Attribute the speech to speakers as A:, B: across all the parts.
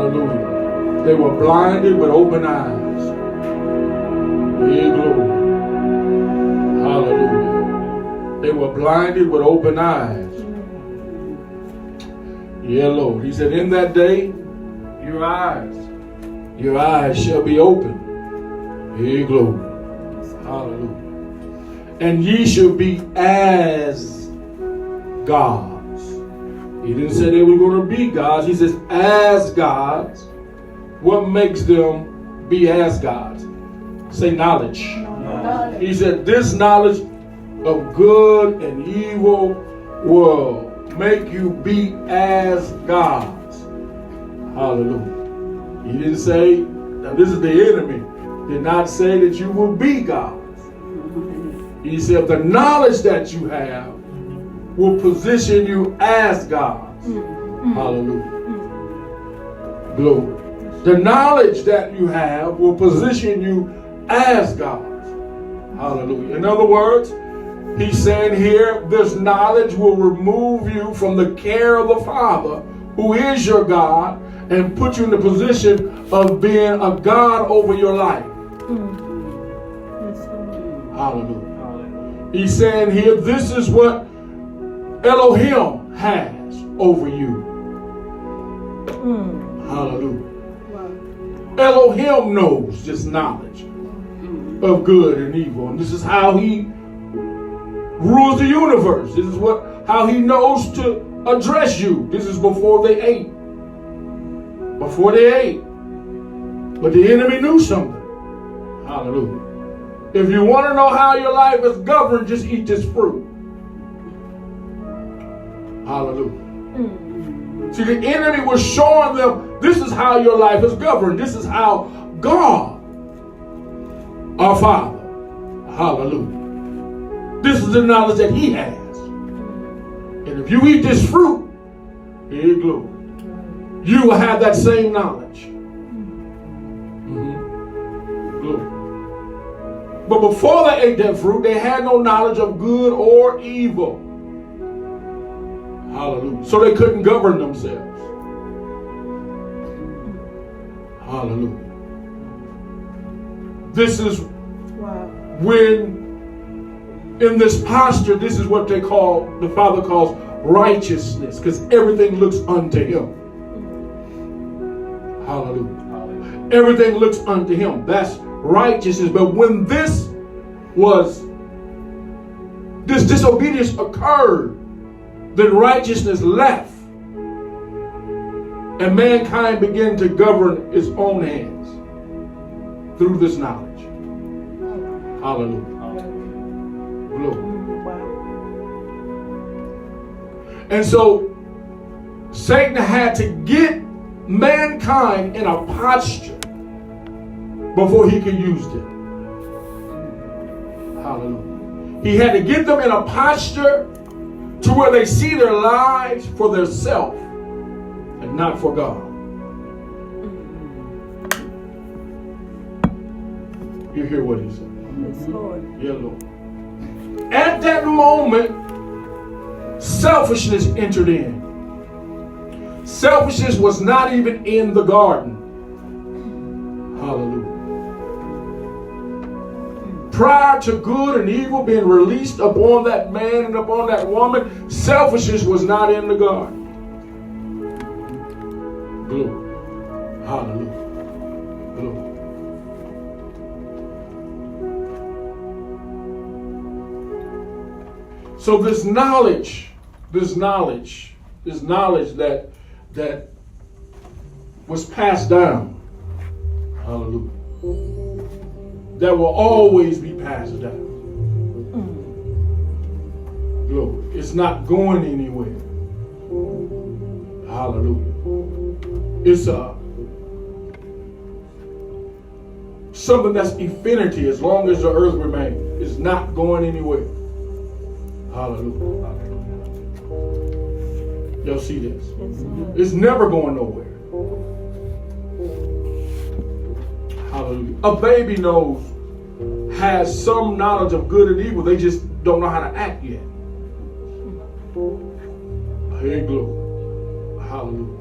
A: Hallelujah. They were blinded with open eyes. Yeah, glory. Hallelujah. They were blinded with open eyes. Yeah, Lord. He said, in that day, your eyes shall be open. Yeah, glory. Hallelujah. And ye shall be as gods. He didn't say they were going to be gods. He says, as gods. What makes them be as gods? Say knowledge. He said, this knowledge of good and evil will make you be as gods. Hallelujah. He didn't say, now this is the enemy, did not say that you will be gods. He said the knowledge that you have will position you as gods. Hallelujah. Glory. The knowledge that you have will position you as gods. Hallelujah. In other words, he's saying here, this knowledge will remove you from the care of the Father, who is your God, and put you in the position of being a God over your life. Hallelujah. He's saying here, this is what Elohim has over you. Hallelujah. Elohim knows this knowledge of good and evil. And this is how he rules the universe. This is how he knows to address you. This is before they ate. Before they ate. But the enemy knew something. Hallelujah. If you want to know how your life is governed, just eat this fruit. Hallelujah. See, the enemy was showing them, this is how your life is governed. This is how God, our Father, hallelujah, this is the knowledge that he has. And if you eat this fruit, here glory, you will have that same knowledge. Glory. But before they ate that fruit, they had no knowledge of good or evil. Hallelujah. So they couldn't govern themselves. Hallelujah. This is when, in this posture, this is what the Father calls righteousness, because everything looks unto him. Hallelujah. Everything looks unto him. That's righteousness. But when this disobedience occurred, then righteousness left, and mankind began to govern its own hands through this knowledge. Hallelujah. Glory. And so Satan had to get mankind in a posture before he could use them. Hallelujah. He had to get them in a posture to where they see their lives for their self and not for God. You hear what he said?
B: Yes, Lord.
A: Yeah, Lord. At that moment, selfishness entered in. Selfishness was not even in the garden. Hallelujah. Prior to good and evil being released upon that man and upon that woman, selfishness was not in the garden. Glory. Hallelujah. Glory. So this knowledge that was passed down, hallelujah, that will always be passed down. Glory. It's not going anywhere. Hallelujah. It's something that's infinity as long as the earth remains. It's not going anywhere. Hallelujah. Y'all see this? It's never going nowhere. Hallelujah. A baby has some knowledge of good and evil. They just don't know how to act yet. Hey, glory. Hallelujah.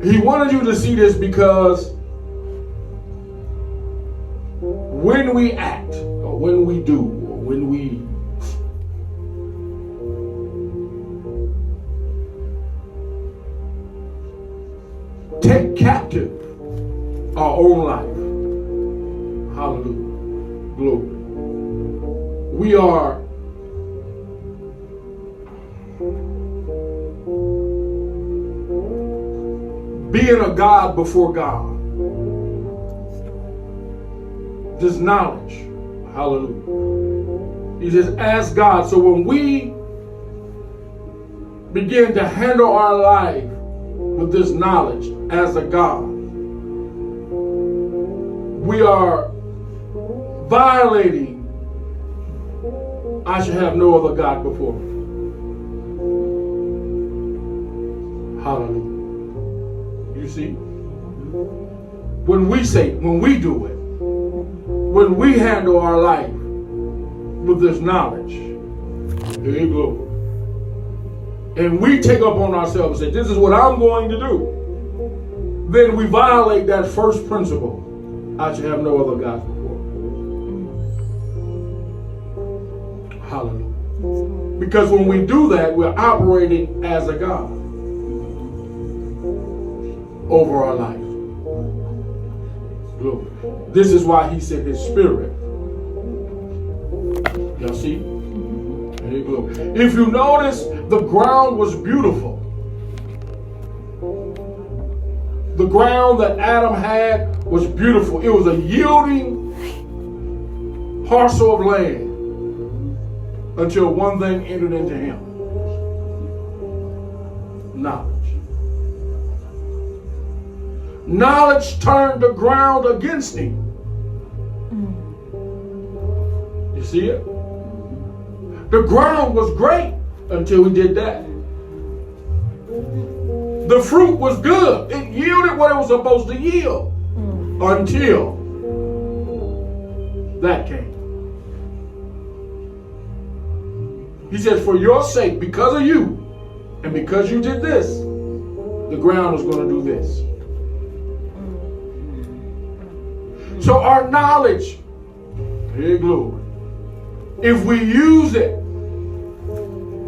A: He wanted you to see this because when we act, or when we do, or when we take captive our own life, hallelujah, glory, we are being a God before God. This knowledge, hallelujah. He says, as God. So when we begin to handle our life with this knowledge as a God, we are violating, I should have no other God before me. Hallelujah. You see? When we say, when we do it, when we handle our life with this knowledge, there you go. And we take up on ourselves and say, this is what I'm going to do. Then we violate that first principle. I should have no other God before. Hallelujah. Because when we do that, we're operating as a God over our life. Glory. This is why he said his spirit. Y'all see? There you go. If you notice, the ground was beautiful. The ground that Adam had was beautiful. It was a yielding parcel of land until one thing entered into him. Knowledge. Knowledge turned the ground against him. You see it? The ground was great until we did that. The fruit was good. It yielded what it was supposed to yield until that came. He says, for your sake, because of you, and because you did this, the ground is going to do this. So our knowledge, hey, glory, if we use it,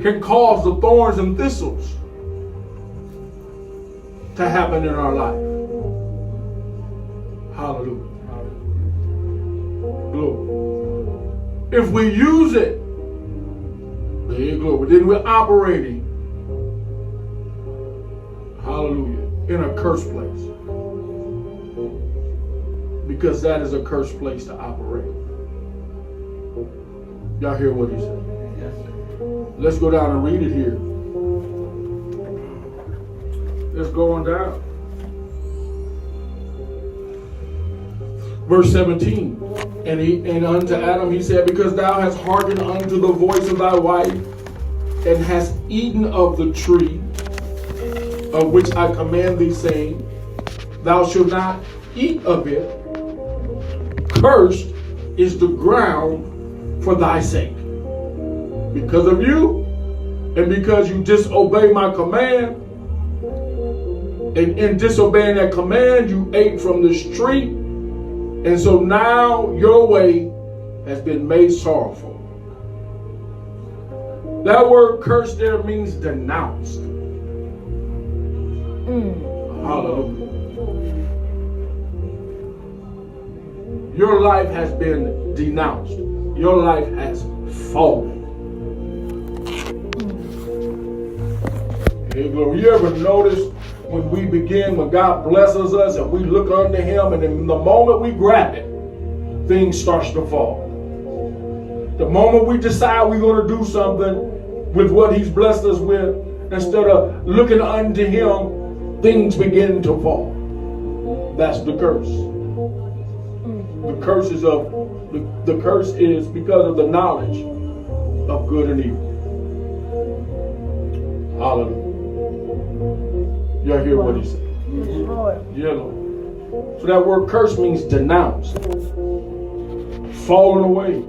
A: can cause the thorns and thistles to happen in our life. Hallelujah. Glory. If we use it, hey, glory, then we're operating, hallelujah, in a cursed place. Because that is a cursed place to operate. Y'all hear what he said? Yes. Let's go down and read it here. Let's go on down. Verse 17. And unto Adam he said, because thou hast hearkened unto the voice of thy wife, and hast eaten of the tree of which I command thee, saying, thou shalt not eat of it. Cursed is the ground for thy sake. Because of you, and because you disobey my command, and in disobeying that command, you ate from this tree, and so now your way has been made sorrowful. That word cursed there means denounced. Hallelujah. Your life has been denounced. Your life has fallen. Hey, glory. You ever notice when God blesses us and we look unto him, and in the moment we grab it, things starts to fall. The moment we decide we're going to do something with what he's blessed us with, instead of looking unto him, things begin to fall. That's the curse. The curse is because of the knowledge of good and evil. Hallelujah. Y'all hear what he said? Yes, Lord. Yeah, Lord. So that word curse means denounced, fallen away.